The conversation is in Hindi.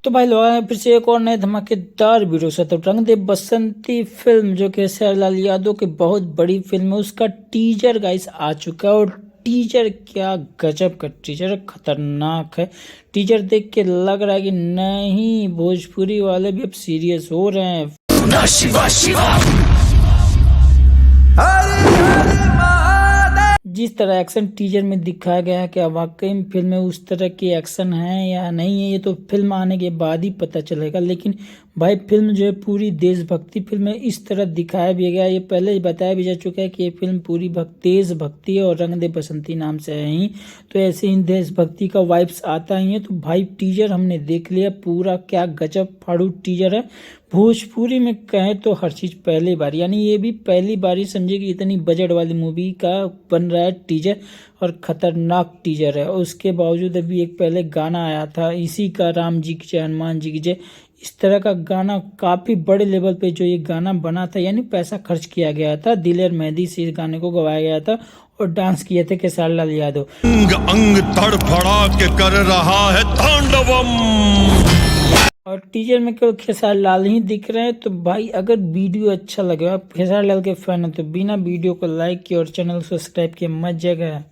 तो भाई लोग आए फिर से एक और नए धमाकेदार वीडियो से। तो रंग दे बसंती फिल्म जो कि खेसारी लाल यादव की बहुत बड़ी फिल्म है, उसका टीजर गाइस आ चुका है। और टीजर क्या गजब का टीजर, खतरनाक है। टीजर देख के लग रहा है कि नहीं भोजपुरी वाले भी अब सीरियस हो रहे हैं। शिवा शिवा जिस तरह एक्शन टीजर में दिखाया गया है, क्या वाकई में फिल्म में उस तरह की एक्शन है या नहीं है, ये तो फिल्म आने के बाद ही पता चलेगा। लेकिन भाई फिल्म जो है पूरी देशभक्ति फिल्म है, इस तरह दिखाया भी गया। ये पहले ही बताया भी जा चुका है कि ये फिल्म पूरी देशभक्ति है और रंग दे बसंती नाम से है ही, तो ऐसे ही देशभक्ति का वाइब्स आता ही है। तो भाई टीजर हमने देख लिया पूरा, क्या गजब फाड़ू टीजर है। भोजपुरी में कहें तो हर चीज़ पहली बार, यानी ये भी पहली बार ही समझे कि इतनी बजट वाली मूवी का बन रहा है टीजर, और खतरनाक टीजर है। और उसके बावजूद अभी एक पहले गाना आया था इसी का, राम जी की जय हनुमान जी की जय, इस तरह का गाना काफ़ी बड़े लेवल पे जो ये गाना बना था, यानी पैसा खर्च किया गया था। दिलेर मेहंदी से इस गाने को गवाया गया था और डांस किए थे खेसारी लाल यादव। अंग अंग तड़फड़ा के कर रहा है तांडवम। और टीजर में केवल खेसारी लाल ही दिख रहे हैं। तो भाई अगर वीडियो अच्छा लगे, आप खेसारी लाल के फैन हो, तो बिना वीडियो को लाइक किए और चैनल सब्सक्राइब किए मत जगह।